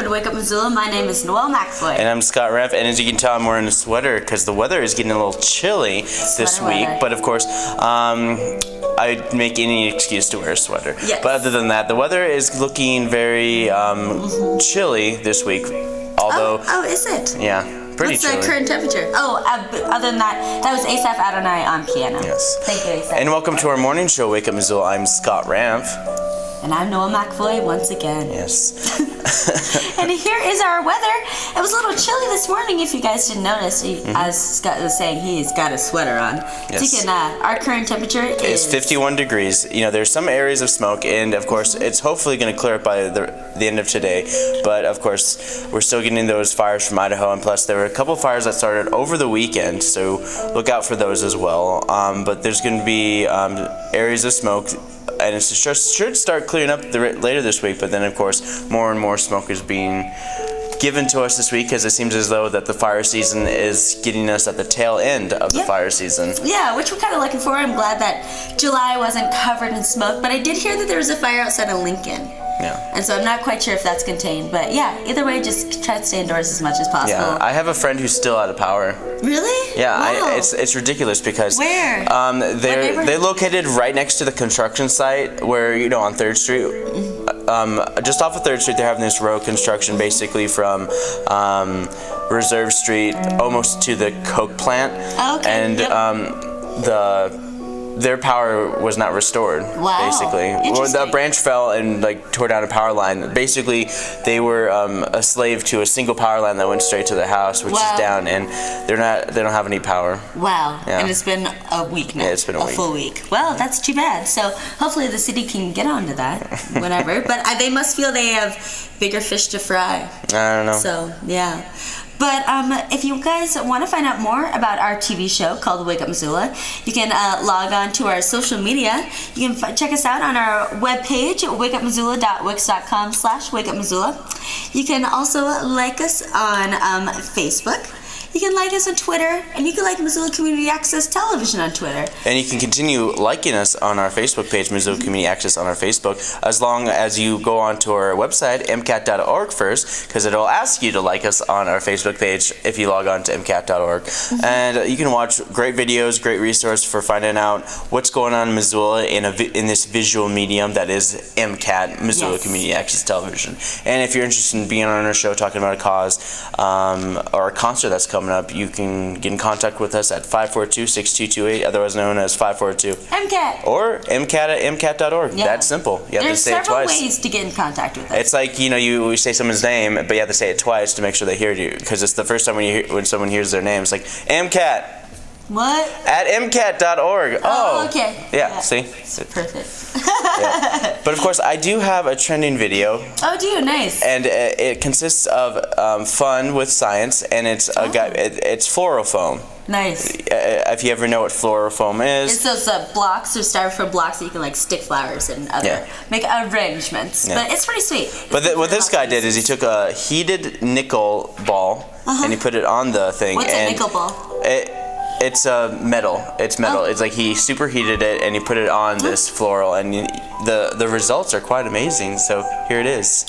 to Wake Up Missoula. My name is Noelle McFoy. And I'm Scott Reff, and as you can tell, I'm wearing a sweater because the weather is getting a little chilly this week. But of course, I'd make any excuse to wear a sweater. Yes. But other than that, the weather is looking very chilly this week. Although, oh, is it? Yeah, pretty What's chilly. What's the current temperature? Oh, other than that, that was Asaph Adonai on piano. Yes. Thank you, Asaph. And welcome to our morning show, Wake Up Missoula. I'm Scott Reff. And I'm Noelle McFoy once again. Yes. And here is our weather. It was a little chilly this morning, if you guys didn't notice. As Scott was saying, he's got a sweater on. Yes. So you can, our current temperature is 51 degrees. You know, there's some areas of smoke, and of course, it's hopefully going to clear up by the end of today. But of course, we're still getting those fires from Idaho, and plus, there were a couple fires that started over the weekend, so look out for those as well. But there's going to be areas of smoke. And it should start clearing up later this week, but then of course more and more smoke is being given to us this week because it seems as though that the fire season is getting us at the tail end of the fire season. Yeah, which we're kind of looking for. I'm glad that July wasn't covered in smoke, but I did hear that there was a fire outside of Lincoln. Yeah. And so I'm not quite sure if that's contained, but yeah, either way, just try to stay indoors as much as possible. Yeah, I have a friend who's still out of power. Really? Yeah, wow. It's ridiculous because where? They're located right next to the construction site where, you know, on 3rd Street. Just off of 3rd Street, they're having this road construction basically from Reserve Street almost to the Coke plant. Oh, okay. And their power was not restored. Wow. Basically, the branch fell and like tore down a power line. Basically, they were a slave to a single power line that went straight to their house, which is down, and they don't have any power. Wow. Yeah. And it's been a week now. Yeah, it's been a week. Full week. Well, that's too bad. So hopefully the city can get onto that, whatever. But they must feel they have bigger fish to fry. I don't know. So yeah. But if you guys want to find out more about our TV show called Wake Up Missoula, you can log on to our social media. You can check us out on our webpage, wakeupmissoula.wix.com/wakeupmissoula. You can also like us on Facebook. You can like us on Twitter, and you can like Missoula Community Access Television on Twitter. And you can continue liking us on our Facebook page, Missoula Community Access on our Facebook, as long as you go onto our website, MCAT.org first, because it'll ask you to like us on our Facebook page if you log on to MCAT.org. And you can watch great videos, great resource for finding out what's going on in Missoula in this visual medium that is MCAT, Missoula Community Access Television. And if you're interested in being on our show, talking about a cause or a concert that's coming up, you can get in contact with us at 542-6228, otherwise known as 542 MCAT, or MCAT at MCAT.org. Yeah. That's simple. You have to say it twice. There's several ways to get in contact with us. It's like, you know, you say someone's name, but you have to say it twice to make sure they hear you, because it's the first time when someone hears their name. It's like MCAT. What? At MCAT.org. Oh, okay. Yeah, see? Perfect. Yeah. But of course, I do have a trending video. Oh, do you? Nice. And it consists of fun with science, and it's it's floral foam. Nice. If you ever know what floral foam is. It's those blocks or styrofoam blocks that you can like stick flowers and make arrangements. Yeah. But it's pretty sweet. But what this guy did is he took a heated nickel ball and he put it on the thing. What's a nickel ball? It's metal. It's metal. It's like he superheated it and he put it on this floral, and the results are quite amazing. So here it is.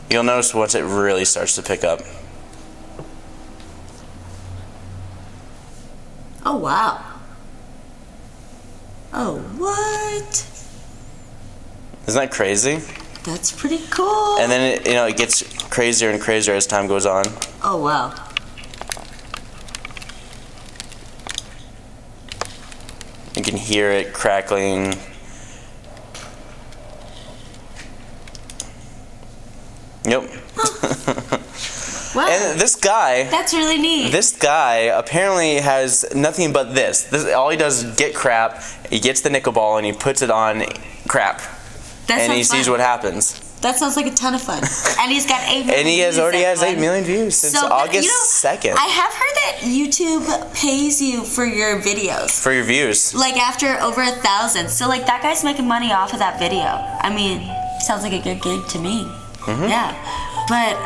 You'll notice once it really starts to pick up. Oh wow. Oh what? Isn't that crazy? That's pretty cool. And then it gets crazier and crazier as time goes on. Oh wow. You can hear it crackling. Yep. Wow. And this guy. That's really neat. This guy apparently has nothing but this. All he does is get crap. He gets the nickel ball and he puts it on crap. And he sees what happens. That sounds like a ton of fun. And he's got 8 million views. And he already has 8 million views since August 2nd. I have heard that YouTube pays you for your videos. For your views. Like after over 1,000. So like that guy's making money off of that video. I mean, sounds like a good gig to me. Yeah. But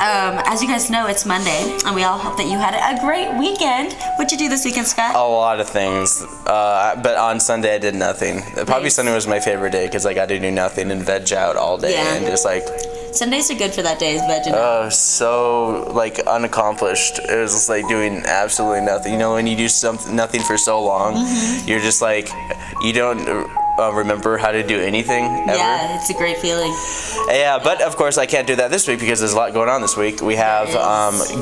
as you guys know, it's Monday, and we all hope that you had a great weekend. What'd you do this weekend, Scott? A lot of things, but on Sunday I did nothing. Probably Nice. Sunday was my favorite day because I got to do nothing and veg out all day and just like. Sundays are good for that day, is veg out. So like unaccomplished. It was just like doing absolutely nothing. You know, when you do nothing for so long, you're just like you don't remember how to do anything ever. Yeah, it's a great feeling. Yeah, but of course I can't do that this week because there's a lot going on this week. We have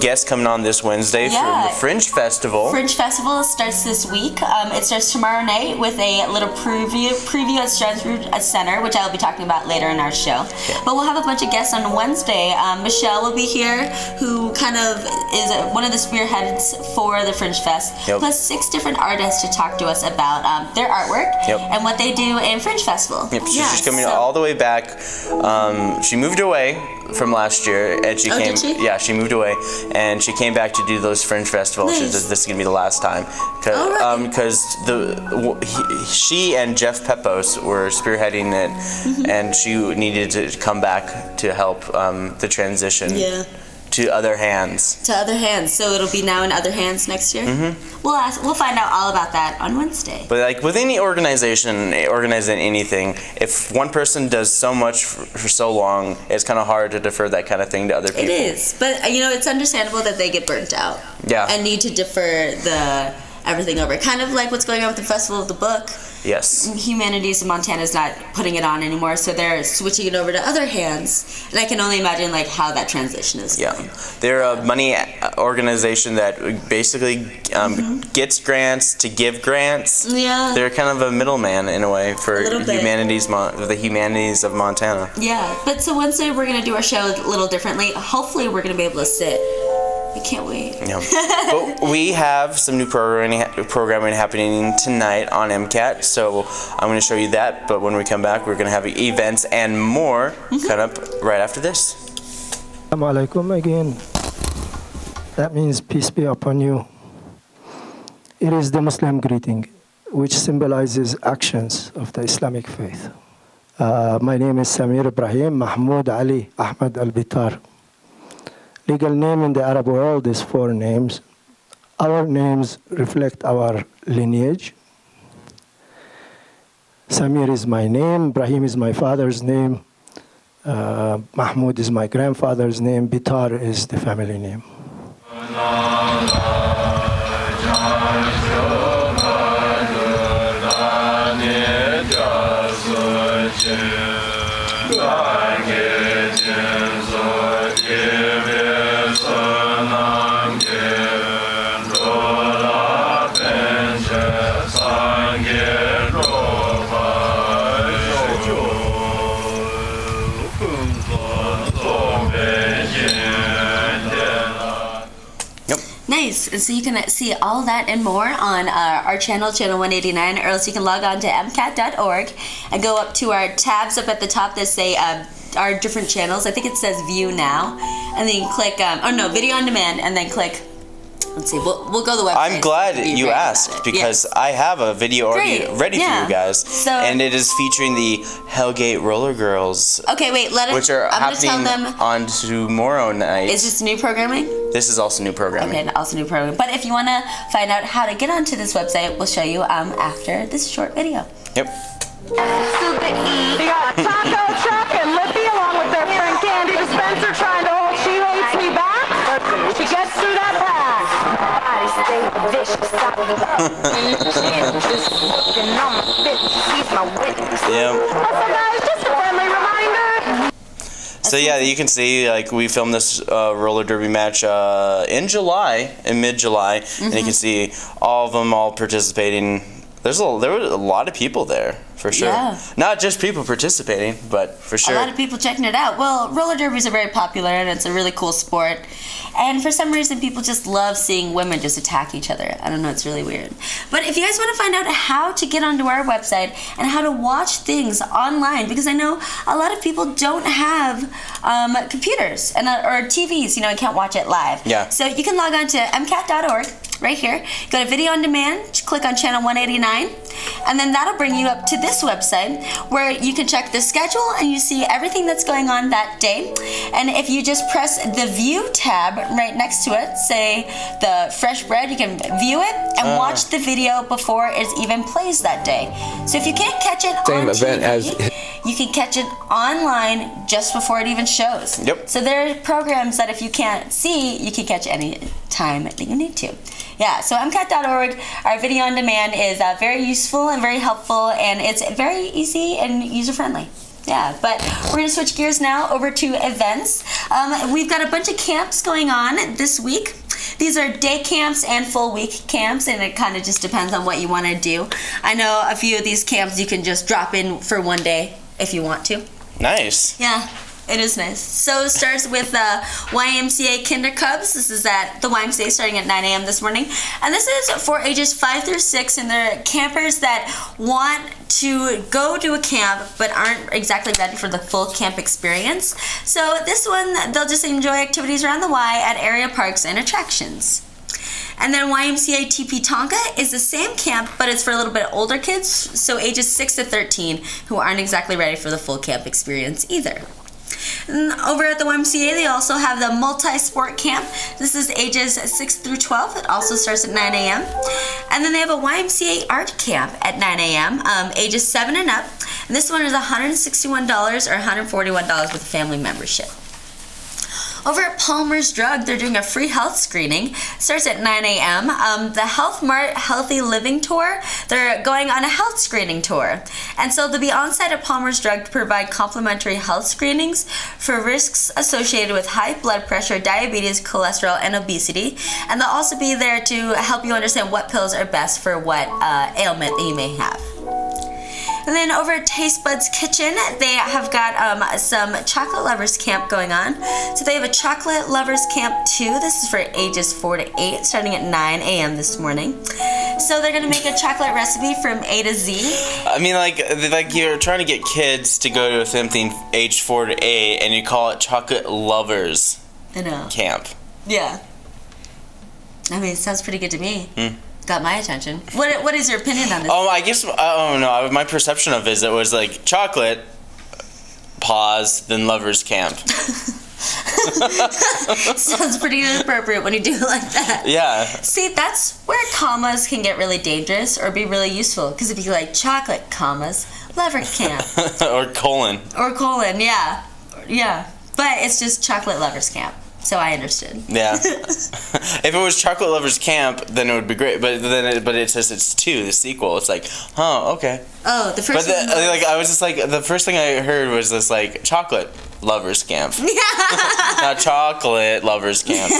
guests coming on this Wednesday from the Fringe Festival. Fringe Festival starts this week. It starts tomorrow night with a little preview at Stroudsburg Center, which I'll be talking about later in our show. Yeah. But we'll have a bunch of guests on Wednesday. Michelle will be here, who kind of is one of the spearheads for the Fringe Fest, plus 6 different artists to talk to us about their artwork and what they do in Fringe Festival. Yep, she's coming all the way back. She moved away from last year, and she came. Did she? Yeah, she moved away, and she came back to do those Fringe Festivals. Nice. She said this is gonna be the last time, because she and Jeff Pepos were spearheading it, and she needed to come back to help the transition. To other hands. To other hands. So it'll be now in other hands next year? We'll find out all about that on Wednesday. But like with any organizing anything, if one person does so much for so long, it's kind of hard to defer that kind of thing to other people. It is. But, you know, it's understandable that they get burnt out. Yeah. And need to defer everything over. Kind of like what's going on with the Festival of the Book. Yes. Humanities in Montana is not putting it on anymore, so they're switching it over to other hands. And I can only imagine like how that transition is going. They're a money organization that basically gets grants to give grants. Yeah. They're kind of a middleman in a way for the humanities of Montana. Yeah. But so Wednesday we're gonna do our show a little differently. Hopefully we're gonna be able to sit. I can't wait. Yeah. But we have some new programming happening tonight on MCAT, so I'm going to show you that. But when we come back, we're going to have events and more coming up right after this. Assalamu alaikum again. That means peace be upon you. It is the Muslim greeting, which symbolizes actions of the Islamic faith. My name is Samir Ibrahim Mahmoud Ali Ahmad Al-Bitar. Legal name in the Arab world is 4 names. Our names reflect our lineage. Samir is my name, Ibrahim is my father's name, Mahmoud is my grandfather's name, Bitar is the family name. Nice. And so you can see all that and more on our channel 189, or else you can log on to MCAT.org and go up to our tabs up at the top that say our different channels. I think it says View Now. And then you click, Video on Demand, and then click, let's see, we'll go to the website. I'm glad you asked, because I have a video already ready for you guys. And it is featuring the Hellgate Roller Girls. Okay, wait, which are happening on tomorrow night. Is this new programming? This is also new programming. Okay, also new programming. But if you want to find out how to get onto this website, we'll show you after this short video. Yep. They got Taco Truck and Lippy along with their friend Candy Dispenser trying to hold She Hates Me back. She gets through that pass. Also, guys, just a friendly reminder. So yeah, you can see like we filmed this roller derby match in mid-July, and you can see all of them all participating. There were a lot of people there, for sure. Yeah. Not just people participating, but for sure. A lot of people checking it out. Well, roller derbies are very popular, and it's a really cool sport. And for some reason, people just love seeing women just attack each other. I don't know, it's really weird. But if you guys want to find out how to get onto our website and how to watch things online, because I know a lot of people don't have computers or TVs, and can't watch it live. Yeah. So you can log on to MCAT.org. right here. Go to video on demand, click on channel 189, and then that'll bring you up to this website where you can check the schedule and you see everything that's going on that day. And if you just press the view tab right next to it, say the fresh bread, you can view it and watch the video before it even plays that day. So if you can't catch it on TV, you can catch it online just before it even shows. Yep. So there are programs that if you can't see, you can catch any time that you need to. Yeah, so MCAT.org, our video on demand, is very useful and very helpful, and it's very easy and user-friendly. Yeah, but we're going to switch gears now over to events. We've got a bunch of camps going on this week. These are day camps and full week camps, and it kind of just depends on what you want to do. I know a few of these camps you can just drop in for one day if you want to. Nice. Yeah. It is nice. So it starts with YMCA Kinder Cubs. This is at the YMCA starting at 9 a.m. this morning. And this is for ages 5 through 6, and they're campers that want to go to a camp but aren't exactly ready for the full camp experience. So this one, they'll just enjoy activities around the Y at area parks and attractions. And then YMCA TP Tonka is the same camp, but it's for a little bit older kids, so ages 6 to 13, who aren't exactly ready for the full camp experience either. And over at the YMCA, they also have the multi-sport camp. This is ages 6 through 12. It also starts at 9 a.m. And then they have a YMCA art camp at 9 a.m., ages 7 and up. And this one is $161 or $141 with a family membership. Over at Palmer's Drug, they're doing a free health screening. It starts at 9 a.m. The Health Mart Healthy Living Tour, they're going on a health screening tour. And so they'll be on site at Palmer's Drug to provide complimentary health screenings for risks associated with high blood pressure, diabetes, cholesterol, and obesity. And they'll also be there to help you understand what pills are best for what ailment that you may have. And then over at Taste Buds Kitchen, they have got some chocolate lovers camp going on. So they have a chocolate lovers camp too. This is for ages 4 to 8, starting at 9 a.m. this morning. So they're gonna make a chocolate recipe from A to Z. I mean, like you're trying to get kids to go to something age 4 to 8, and you call it chocolate lovers camp. Yeah. I mean, it sounds pretty good to me. Got my attention. What is your opinion on this? I guess, I don't know. My perception of it was like chocolate, pause, then lovers camp. Sounds pretty inappropriate when you do it like that. Yeah. See, that's where commas can get really dangerous or be really useful. Because if you like chocolate, commas, lover camp. Or colon. Or colon, yeah. Yeah. But it's just chocolate lovers camp. So I understood. Yeah. If it was Chocolate Lovers Camp, then it would be great. But it says it's 2, the sequel. It's like, oh, okay. Oh, the first one. But like I was just like, the first thing I heard was this like Chocolate Lovers Camp. Not Chocolate Lovers Camp.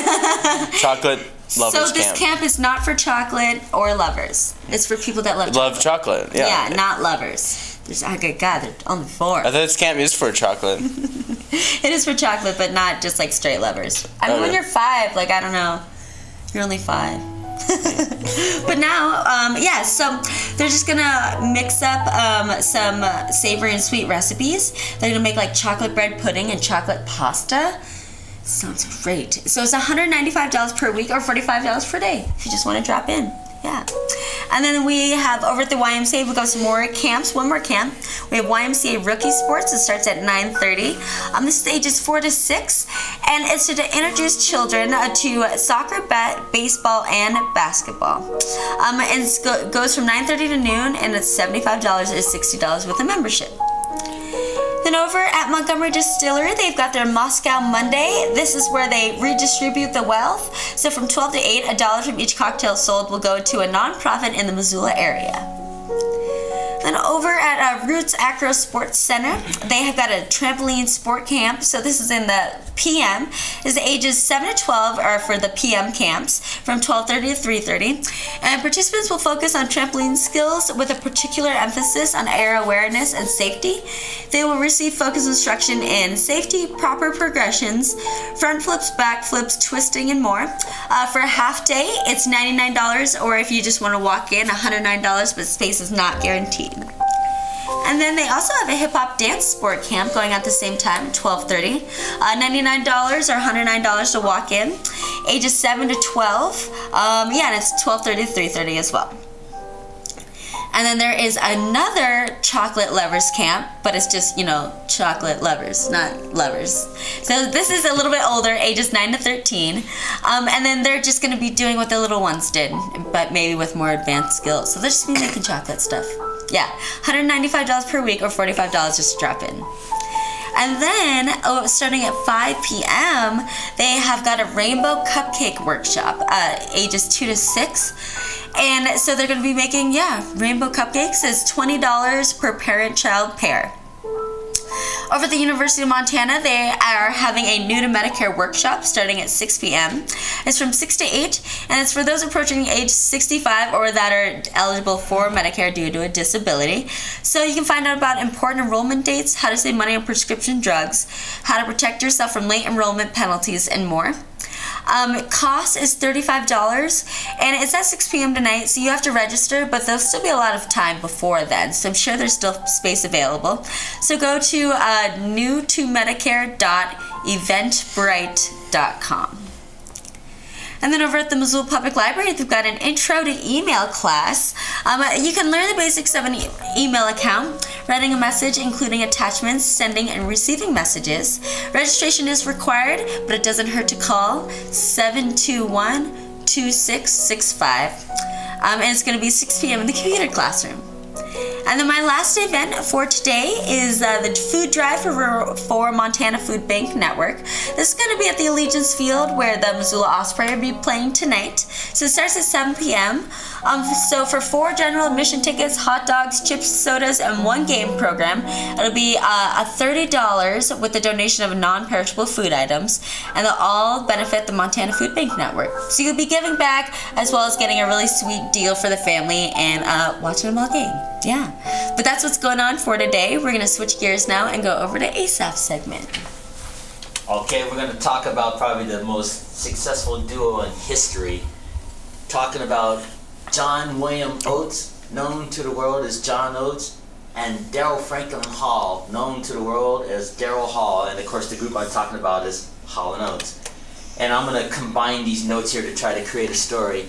Chocolate Lovers Camp. So this camp is not for chocolate or lovers. It's for people that love chocolate. Yeah. Yeah, not lovers. There's, oh good God, there are only 4. I thought this camp is for chocolate. It is for chocolate, but not just like straight lovers. I mean, when you're 5, like, I don't know, you're only 5. But now, yeah, so they're just gonna mix up some savory and sweet recipes. They're gonna make like chocolate bread pudding and chocolate pasta. Sounds great. So it's $195 per week or $45 per day if you just want to drop in. Yeah. And then we have over at the YMCA, we've got some more camps, one more camp. We have YMCA Rookie Sports. It starts at 9:30. This is ages 4 to 6. And it's to introduce children to soccer, baseball, and basketball. And it goes from 9:30 to noon, and it's $75 or $60 with a membership. Then over at Montgomery Distillery, they've got their Moscow Monday. This is where they redistribute the wealth. So from 12 to 8, $1 from each cocktail sold will go to a nonprofit in the Missoula area. Then over at Roots Acro Sports Center, they have got a trampoline sport camp. So this is in the PM. Is ages 7 to 12 are for the PM camps from 12:30 to 3:30. And participants will focus on trampoline skills with a particular emphasis on air awareness and safety. They will receive focus instruction in safety, proper progressions, front flips, back flips, twisting, and more. For a half day, it's $99, or if you just want to walk in, $109, but space is not guaranteed. And then they also have a hip-hop dance sport camp going at the same time, 12:30. $99 or $109 to walk in. Ages 7 to 12. Yeah, and it's 12:30 to 3:30 as well. And then there is another chocolate lovers camp, but it's just, you know, chocolate lovers, not lovers. So this is a little bit older, ages 9 to 13. And then they're just going to be doing what the little ones did, but maybe with more advanced skills. So they'll just be making chocolate stuff. Yeah, $195 per week or $45 just to drop in. And then, starting at 5 p.m., they have got a rainbow cupcake workshop, ages 2 to 6. And so they're going to be making, rainbow cupcakes. It's $20 per parent-child pair. Over at the University of Montana, they are having a new to Medicare workshop starting at 6 p.m. It's from 6 to 8, and it's for those approaching age 65 or that are eligible for Medicare due to a disability. So you can find out about important enrollment dates, how to save money on prescription drugs, how to protect yourself from late enrollment penalties, and more. Cost is $35, and it's at 6 p.m. tonight, so you have to register, but there'll still be a lot of time before then, so I'm sure there's still space available. So go to newtomedicare.eventbrite.com. And then over at the Missoula Public Library, they've got an intro to email class. You can learn the basics of an email account, writing a message, including attachments, sending and receiving messages. Registration is required, but it doesn't hurt to call 721-2665. And it's going to be 6 p.m. in the computer classroom. And then my last event for today is the food drive for Montana Food Bank Network. This is going to be at the Allegiance Field where the Missoula Osprey will be playing tonight. So it starts at 7 p.m. So for 4 general admission tickets, hot dogs, chips, sodas, and 1 game program, it'll be $30 with the donation of non-perishable food items, and they'll all benefit the Montana Food Bank Network. So you'll be giving back as well as getting a really sweet deal for the family and watching them all game. Yeah. But that's what's going on for today. We're going to switch gears now and go over to Asaph's segment. Okay, we're going to talk about probably the most successful duo in history. Talking about John William Oates, known to the world as John Oates, and Daryl Franklin Hall, known to the world as Daryl Hall. And of course the group I'm talking about is Hall and Oates. And I'm going to combine these notes here to try to create a story.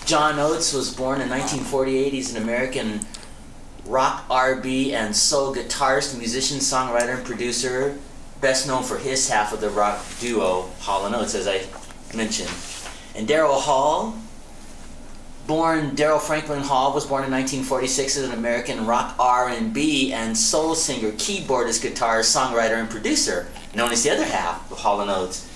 John Oates was born in 1948. He's an American rock, R&B, and soul guitarist, musician, songwriter, and producer, best known for his half of the rock duo, Hall & Oates, as I mentioned. And Daryl Hall, Daryl Franklin Hall, was born in 1946 as an American rock, R&B, and soul singer, keyboardist, guitarist, songwriter, and producer, known as the other half of Hall & Oates.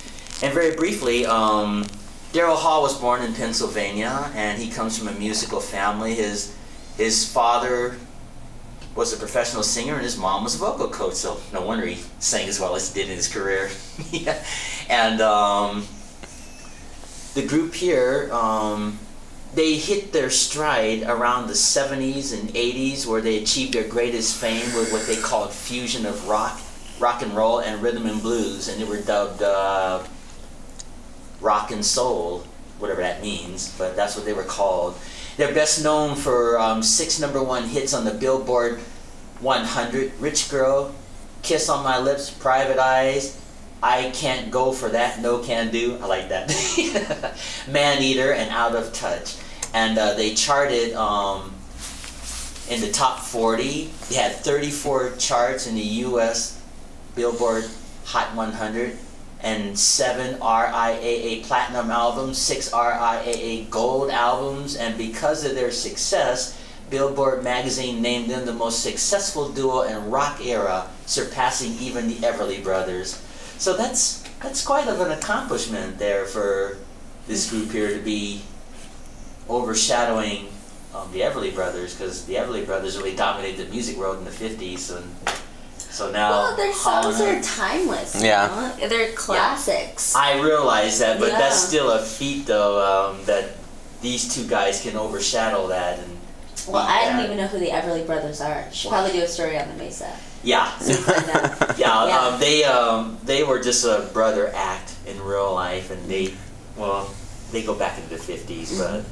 And very briefly, Daryl Hall was born in Pennsylvania, and he comes from a musical family. His father was a professional singer, and his mom was a vocal coach, so no wonder he sang as well as he did in his career. Yeah. And the group here, they hit their stride around the 70s and 80s, where they achieved their greatest fame with what they called fusion of rock and roll, and rhythm and blues, and they were dubbed rock and soul, whatever that means, but that's what they were called. They're best known for 6 #1 hits on the Billboard 100, Rich Girl, Kiss on My Lips, Private Eyes, I Can't Go For That, No Can Do, I like that, Man Eater, and Out of Touch. And they charted in the top 40. They had 34 charts in the U.S. Billboard Hot 100, and 7 RIAA Platinum albums, 6 RIAA Gold albums, and because of their success, Billboard magazine named them the most successful duo in rock era, surpassing even the Everly Brothers. So that's quite of an accomplishment there for this group here to be overshadowing the Everly Brothers, because the Everly Brothers really dominated the music world in the 50s, and so now, well, their songs are timeless. Yeah. You know? They're classics. I realize that, but that's still a feat, though, that these two guys can overshadow that. And well, I don't even know who the Everly Brothers are. Should probably do a story on the Mesa. Yeah. Yeah. They were just a brother act in real life, and they go back into the 50s, but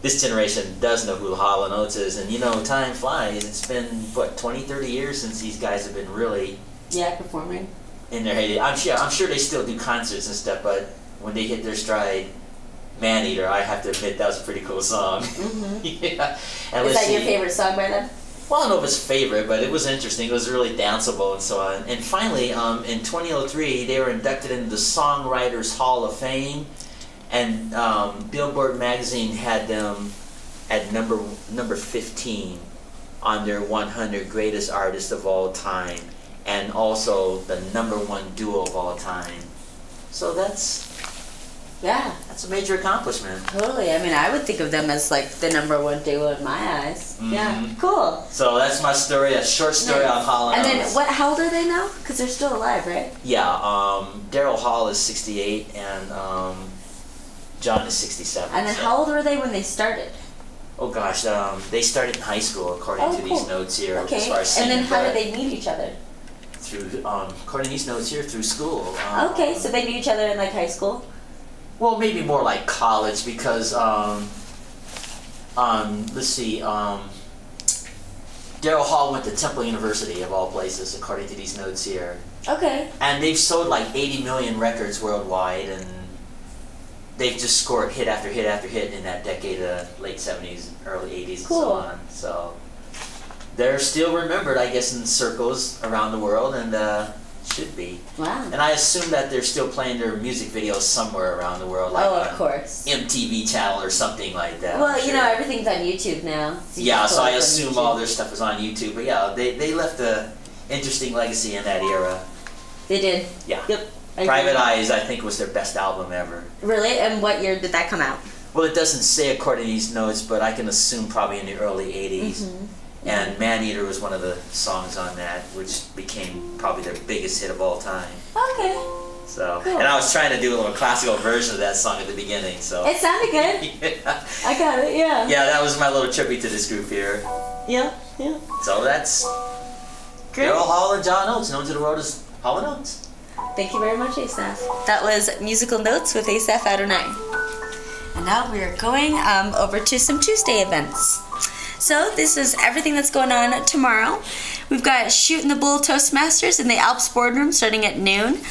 this generation does know who Hall & Oates is, and you know, time flies. It's been, what, 20, 30 years since these guys have been really performing in their heyday. I'm sure they still do concerts and stuff, but when they hit their stride, Maneater, I have to admit that was a pretty cool song. Yeah. And is that your favorite song by them? Well, I don't know if it's favorite, but it was interesting. It was really danceable and so on. And finally, in 2003, they were inducted into the Songwriters Hall of Fame, and Billboard magazine had them at number 15 on their 100 greatest artists of all time, and also the #1 duo of all time. So that's a major accomplishment. Totally. I mean, I would think of them as like the #1 duo in my eyes. Yeah, cool. So that's my story, a short story on Hall & Oates. And then, how old are they now? Because they're still alive, right? Yeah, Daryl Hall is 68, and John is 67. And then how old were they when they started? Oh gosh, they started in high school, according to these notes here. Okay, as far as and then singing, how did they meet each other? Through, according to these notes here, through school. Okay, so they knew each other in like high school? Well, maybe more like college, because, let's see, Daryl Hall went to Temple University, of all places, according to these notes here. Okay. And they've sold like 80 million records worldwide, and they've just scored hit after hit after hit in that decade of late 70s, early 80s, and so on. So they're still remembered, I guess, in circles around the world, and should be. Wow. And I assume that they're still playing their music videos somewhere around the world, like of course. MTV channel or something like that. Well, you know, everything's on YouTube now. So yeah, so I assume all their stuff is on YouTube. But yeah, they left a interesting legacy in that era. They did. Yeah. Yep. Private Eyes, I think, was their best album ever. Really? And what year did that come out? Well, it doesn't say according to these notes, but I can assume probably in the early 80s. And Maneater was one of the songs on that, which became probably their biggest hit of all time. Okay. So, and I was trying to do a little classical version of that song at the beginning, so. It sounded good. Yeah. I got it, yeah. Yeah, that was my little tribute to this group here. Yeah, yeah. So that's Daryl Hall and John Oates, known to the world as Hall & Oates. Thank you very much, Asaph. That was Musical Notes with Asaph Adonai. And now we are going over to some Tuesday events. So this is everything that's going on tomorrow. We've got Shooting the Bull Toastmasters in the Alps Boardroom starting at noon.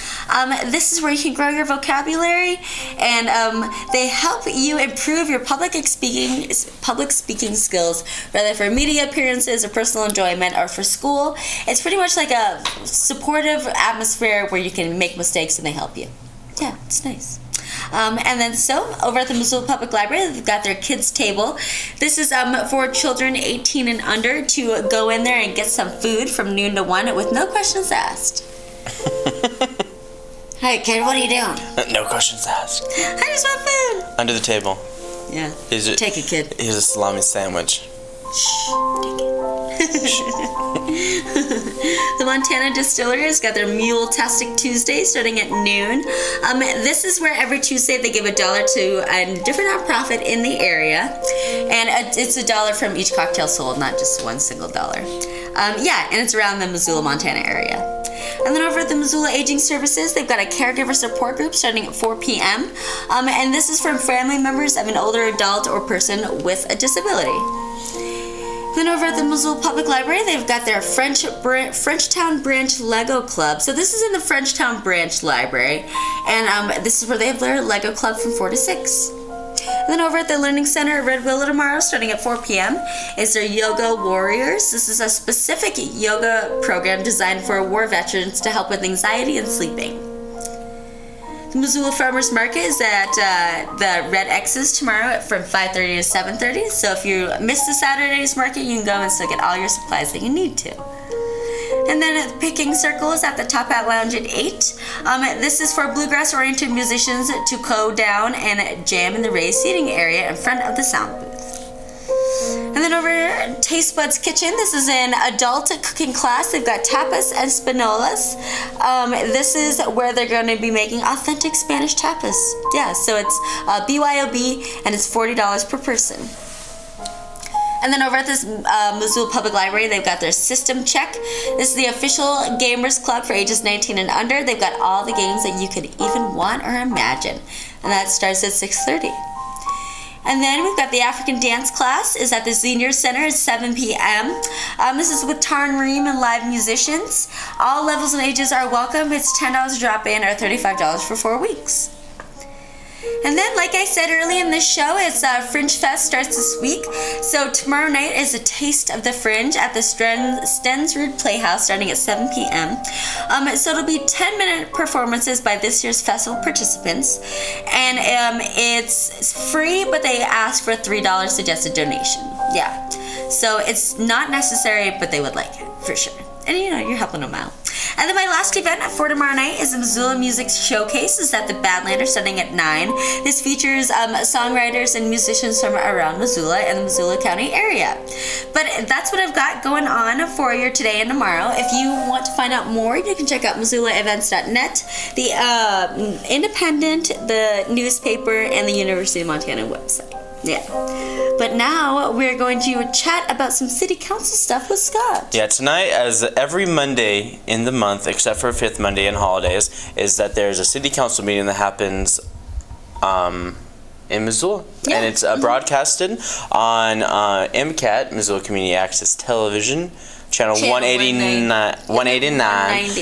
This is where you can grow your vocabulary, and they help you improve your public speaking skills, whether for media appearances or personal enjoyment or for school. It's pretty much like a supportive atmosphere where you can make mistakes and they help you. Yeah, it's nice. And then over at the Missoula Public Library, they've got their kids table. This is for children 18 and under to go in there and get some food from noon to 1 with no questions asked. Hey kid, what are you doing? No questions asked. I just want food. Under the table. Yeah. Take it, kid. Here's a salami sandwich. Shh, take it. The Montana Distillery has got their Mule-tastic Tuesday starting at noon. This is where every Tuesday they give $1 to a different nonprofit in the area, and it's $1 from each cocktail sold, not just one single dollar. Yeah, and it's around the Missoula, Montana area. And then over at the Missoula Aging Services, they've got a caregiver support group starting at 4 p.m. And this is from family members of an older adult or person with a disability. Then over at the Missoula Public Library, they've got their Frenchtown Branch Lego Club. So this is in the Frenchtown Branch Library, and this is where they have their Lego Club from 4 to 6. And then over at the Learning Center at Red Willow tomorrow, starting at 4 p.m., is their Yoga Warriors. This is a specific yoga program designed for war veterans to help with anxiety and sleeping. The Missoula Farmers Market is at the Red X's tomorrow from 5:30 to 7:30. So if you miss the Saturday's market, you can go and still get all your supplies that you need to. And then the Picking Circle is at the Top Hat Lounge at 8. This is for bluegrass-oriented musicians to go down and jam in the raised seating area in front of the sound booth. And then over at Taste Buds Kitchen, this is an adult cooking class. They've got tapas and spinolas. This is where they're going to be making authentic Spanish tapas. Yeah, so it's BYOB, and it's $40 per person. And then over at this Missoula Public Library, they've got their System Check. This is the official gamers club for ages 19 and under. They've got all the games that you could even want or imagine. And that starts at 6:30. And then we've got the African dance class is at the Senior Center at 7 p.m. This is with Tarn Reem and live musicians. All levels and ages are welcome. It's $10 drop-in or $35 for 4 weeks. And then, like I said early in the show, it's Fringe Fest starts this week. So tomorrow night is a taste of the Fringe at the Stensrud Playhouse starting at 7 p.m. So it'll be 10-minute performances by this year's festival participants. And it's free, but they ask for a $3 suggested donation. Yeah. So it's not necessary, but they would like it, for sure. And you know, you're helping them out. And then my last event for tomorrow night is the Missoula Music Showcase. It's at the Badlander starting at 9. This features songwriters and musicians from around Missoula and the Missoula County area. But that's what I've got going on for you today and tomorrow. If you want to find out more, you can check out MissoulaEvents.net, the Independent, the newspaper, and the University of Montana website. Yeah. But now we're going to chat about some city council stuff with Scott. Yeah, tonight, as every Monday in the month, except for 5th Monday and holidays, is that there's a city council meeting that happens in Missoula. Yeah. And it's broadcasted on MCAT, Missoula Community Access Television, channel 189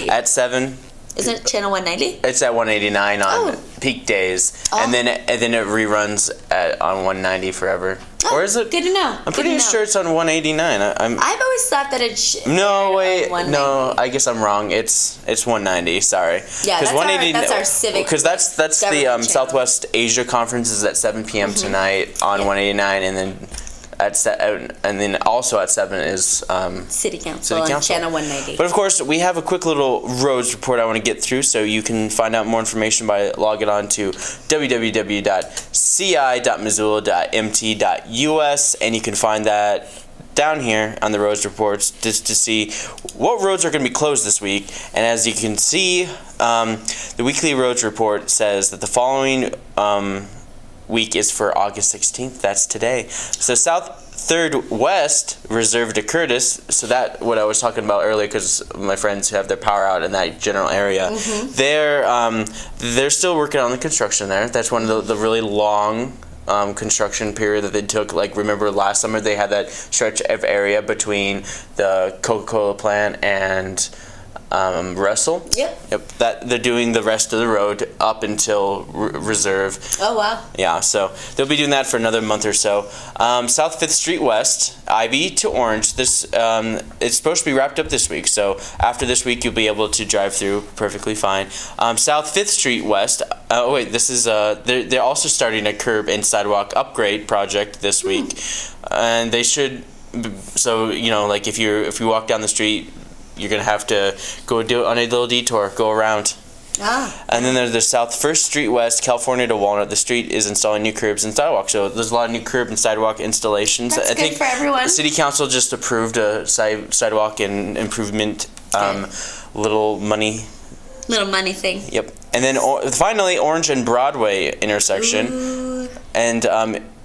at 7. Isn't it channel 190? It's at 189 on peak days, and then it reruns on 190 forever. Or is it? Good to know. I'm pretty sure it's on 189. I've always thought that it. No, wait, no. I guess I'm wrong. It's 190. Sorry. Yeah, that's our civic. Because that's the Southwest Asia Conference is at 7 p.m. tonight on 189, and then. And then also at 7 is City Council on channel 190. But of course, we have a quick little roads report I want to get through, so you can find out more information by logging on to www.ci.missoula.mt.us, and you can find that down here on the roads reports just to see what roads are going to be closed this week. And as you can see, the weekly roads report says that the following week is for August 16th. That's today. So South 3rd West reserved to Curtis. So that what I was talking about earlier, because my friends who have their power out in that general area, they're still working on the construction there. That's one of the really long construction period that they took. Like, remember last summer they had that stretch of area between the Coca-Cola plant and Russell. Yep. That they're doing the rest of the road up until reserve. Oh wow. Yeah, so they'll be doing that for another month or so. South 5th Street West, Ivy to Orange. This it's supposed to be wrapped up this week. So after this week, you'll be able to drive through perfectly fine. South 5th Street West. Oh wait, this is they're also starting a curb and sidewalk upgrade project this week, and they should. So you know, like if you walk down the street, you're going to have to go do it on a little detour, go around. And then there's the South 1st Street West, California to Walnut. The street is installing new curbs and sidewalks. So there's a lot of new curb and sidewalk installations. That's good for everyone. City Council just approved a sidewalk and improvement little money thing. Yep. And then finally, Orange and Broadway intersection. Ooh. And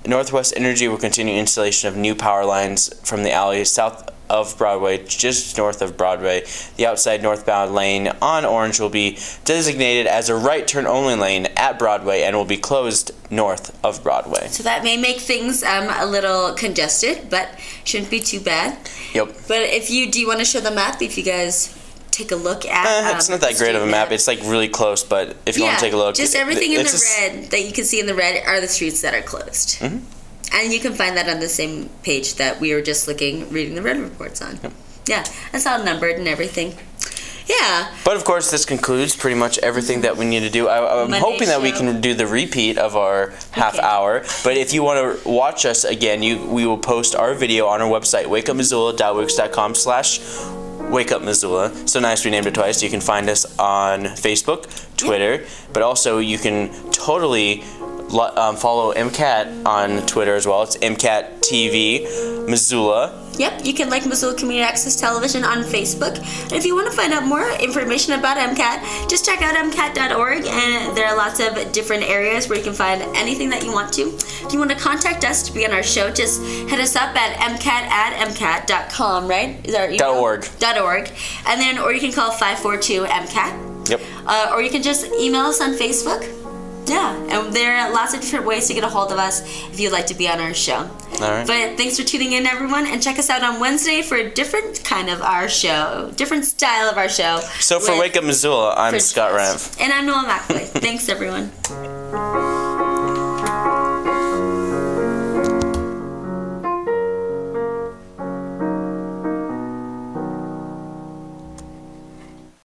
Northwest Energy will continue installation of new power lines from the alley south of Broadway, just north of Broadway. The outside northbound lane on Orange will be designated as a right turn only lane at Broadway and will be closed north of Broadway. So that may make things a little congested, but shouldn't be too bad. Yep. But do you want to show the map if you guys take a look at it's not that great of a map. It's like really close, but if you want to take a look, just everything in the red that you can see in the red are the streets that are closed. Mm-hmm. And you can find that on the same page that we were just reading the road reports on. Yep. Yeah, it's all numbered and everything. Yeah. But of course, this concludes pretty much everything that we need to do. I'm hoping that we can do the repeat of our half hour. But if you want to watch us again, we will post our video on our website, wakeupmissoula.wix.com/Wake Up Missoula. So nice we named it twice. You can find us on Facebook, Twitter, but also you can totally follow MCAT on Twitter as well. It's MCAT TV Missoula. Yep, you can like Missoula Community Access Television on Facebook. And if you want to find out more information about MCAT, just check out MCAT.org, and there are lots of different areas where you can find anything that you want to. If you want to contact us to be on our show, just hit us up at mcat@mcat.com, right? Is that our email? .org. .org. And then, or you can call 542-MCAT. Yep. Or you can just email us on Facebook. Yeah, and there are lots of different ways to get a hold of us if you'd like to be on our show. All right. But thanks for tuning in, everyone, and check us out on Wednesday for a different kind of our show, different style of our show. So for Wake Up Missoula, I'm Scott Ramp. And I'm Noah McAvoy. Thanks, everyone.